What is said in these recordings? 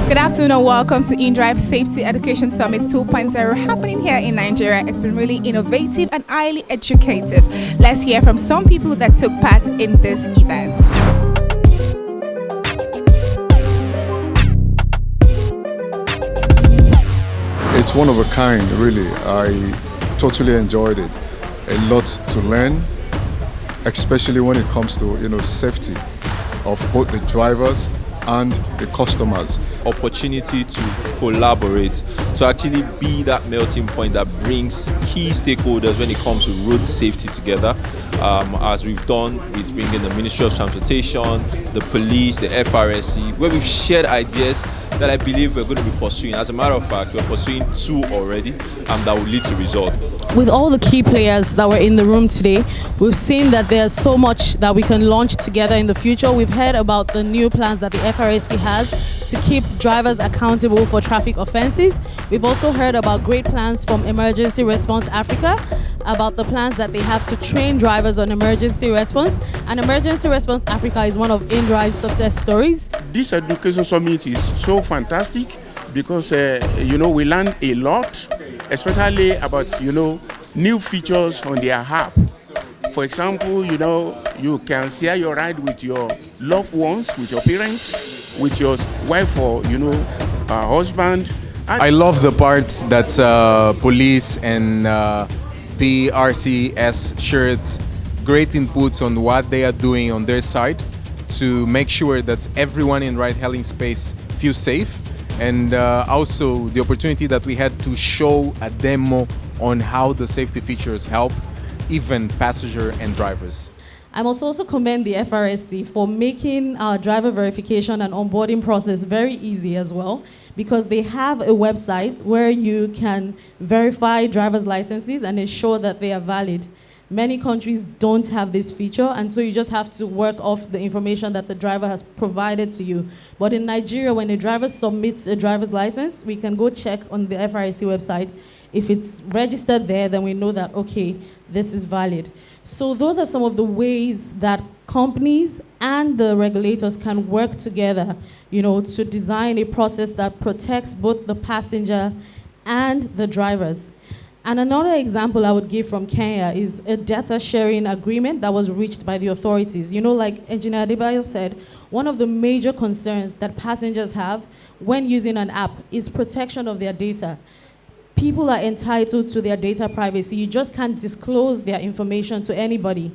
Good afternoon and welcome to inDrive Safety Education Summit 2.0 happening here in Nigeria. It's been really innovative and highly educative. Let's hear from some people that took part in this event. It's one of a kind, really. I totally enjoyed it. A lot to learn, especially when it comes to safety of both the drivers and the customers. Opportunity to collaborate, to actually be that melting point that brings key stakeholders when it comes to road safety together, as we've done with bringing the Ministry of Transportation, the police, the FRSC, where we've shared ideas that I believe we're going to be pursuing. As a matter of fact, we're pursuing 2 already, that will lead to results. With all the key players that were in the room today, we've seen that there's so much that we can launch together in the future. We've heard about the new plans that the FRSC has to keep drivers accountable for traffic offenses. We've also heard about great plans from Emergency Response Africa, about the plans that they have to train drivers on emergency response. And Emergency Response Africa is one of inDrive's success stories. This education summit is so fantastic because we learn a lot, especially about new features on their app. For example, you can share your ride with your loved ones, with your parents, with your wife or husband. I love the part that police and PRCS shared great inputs on what they are doing on their side to make sure that everyone in ride-hailing space feels safe, and also the opportunity that we had to show a demo on how the safety features help even passenger and drivers. I must also commend the FRSC for making our driver verification and onboarding process very easy as well, because they have a website where you can verify driver's licenses and ensure that they are valid. Many countries don't have this feature, and so you just have to work off the information that the driver has provided to you. But in Nigeria, when a driver submits a driver's license, we can go check on the FRSC website. If it's registered there, then we know that, okay, this is valid. So those are some of the ways that companies and the regulators can work together, to design a process that protects both the passenger and the drivers. And another example I would give from Kenya is a data sharing agreement that was reached by the authorities. Like Engineer Adebayo said, one of the major concerns that passengers have when using an app is protection of their data. People are entitled to their data privacy. You just can't disclose their information to anybody.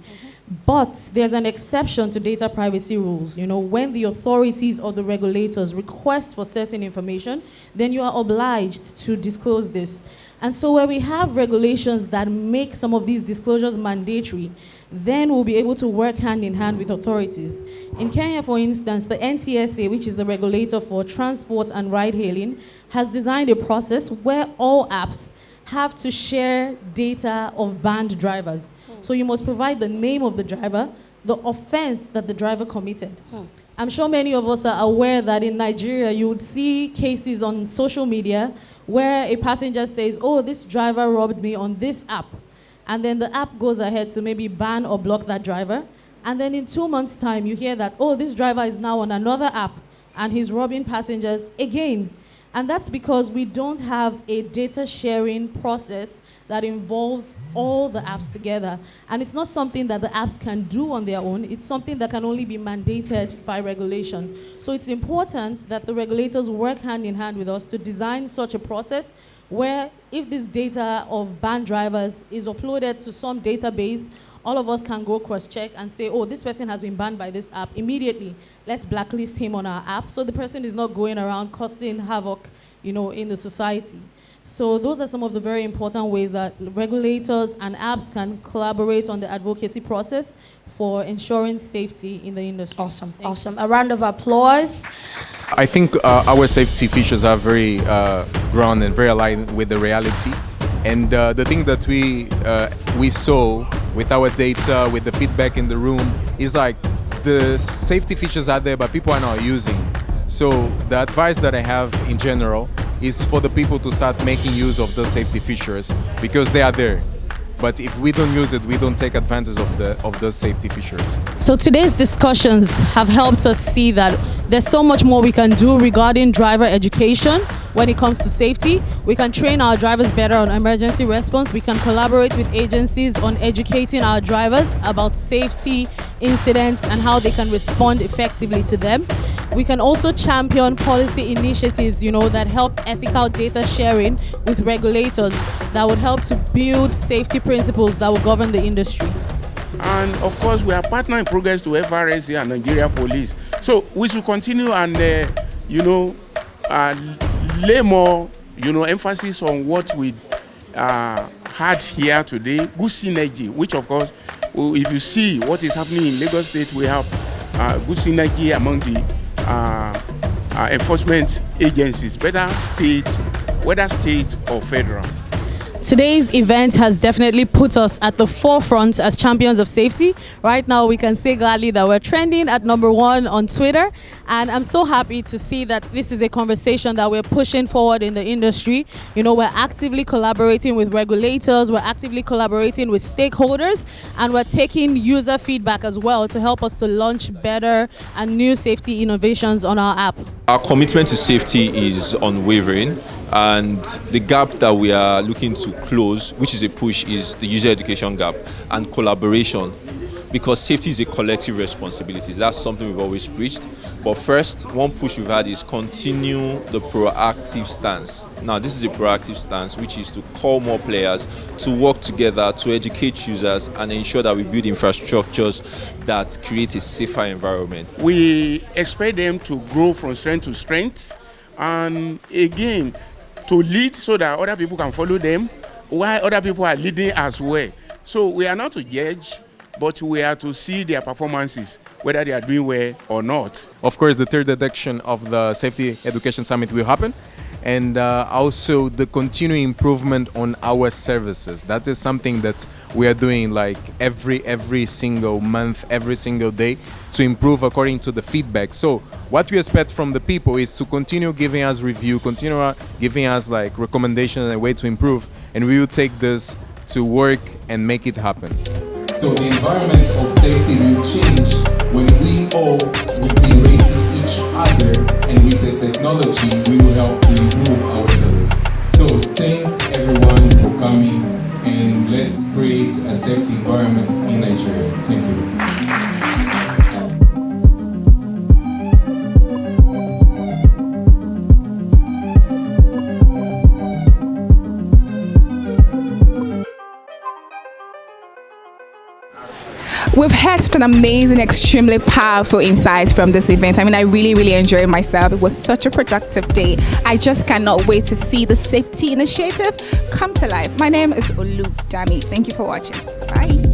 But there's an exception to data privacy rules. When the authorities or the regulators request for certain information, then you are obliged to disclose this. And so where we have regulations that make some of these disclosures mandatory, then we'll be able to work hand in hand with authorities. In Kenya, for instance, the NTSA, which is the regulator for transport and ride-hailing, has designed a process where all apps have to share data of banned drivers. So you must provide the name of the driver, the offense that the driver committed. I'm sure many of us are aware that in Nigeria, you would see cases on social media where a passenger says, oh, this driver robbed me on this app. And then the app goes ahead to maybe ban or block that driver. And then in 2 months' time, you hear that, oh, this driver is now on another app and he's robbing passengers again. And that's because we don't have a data sharing process that involves all the apps together. And it's not something that the apps can do on their own. It's something that can only be mandated by regulation. So it's important that the regulators work hand in hand with us to design such a process where if this data of banned drivers is uploaded to some database, all of us can go cross-check and say, oh, this person has been banned by this app. Immediately, let's blacklist him on our app so the person is not going around causing havoc, in the society. So those are some of the very important ways that regulators and apps can collaborate on the advocacy process for ensuring safety in the industry. Awesome. A round of applause. I think our safety features are very ground and very aligned with the reality. And the thing that we saw with our data, with the feedback in the room, is like the safety features are there, but people are not using. So the advice that I have in general is for the people to start making use of the safety features because they are there. But if we don't use it, we don't take advantage of those safety features. So today's discussions have helped us see that there's so much more we can do regarding driver education when it comes to safety. We can train our drivers better on emergency response. We can collaborate with agencies on educating our drivers about safety incidents and how they can respond effectively to them. We can also champion policy initiatives, that help ethical data sharing with regulators that would help to build safety principles that will govern the industry. And of course, we are partner in progress to FRSC and Nigeria Police. So we should continue and, lay more, emphasis on what we had here today. Good synergy, which of course, if you see what is happening in Lagos State, we have good synergy among the enforcement agencies, whether state or federal. Today's event has definitely put us at the forefront as champions of safety. Right now, we can say gladly that we're trending at #1 on Twitter. And I'm so happy to see that this is a conversation that we're pushing forward in the industry. We're actively collaborating with regulators, we're actively collaborating with stakeholders, and we're taking user feedback as well to help us to launch better and new safety innovations on our app. Our commitment to safety is unwavering, and the gap that we are looking to close, which is a push, is the user education gap and collaboration, because safety is a collective responsibility. That's something we've always preached. But first, one push we've had is continue the proactive stance. Now, this is a proactive stance, which is to call more players to work together to educate users and ensure that we build infrastructures that create a safer environment. We expect them to grow from strength to strength, and again, to lead so that other people can follow them, while other people are leading as well. So we are not to judge, but we are to see their performances, whether they are doing well or not. Of course, the third edition of the Safety Education Summit will happen. And also the continuing improvement on our services. That is something that we are doing like every single month, every single day, to improve according to the feedback. So what we expect from the people is to continue giving us review, continue giving us like recommendations and a way to improve, and we will take this to work and make it happen. So the environment of safety will change when we all will be rating each other, and with the technology we will help to improve our service. So thank everyone for coming, and let's create a safety environment in Nigeria. Thank you. We've heard such an amazing, extremely powerful insights from this event. I mean, I really enjoyed myself. It was such a productive day. I just cannot wait to see the safety initiative come to life. My name is Olu Dami. Thank you for watching. Bye.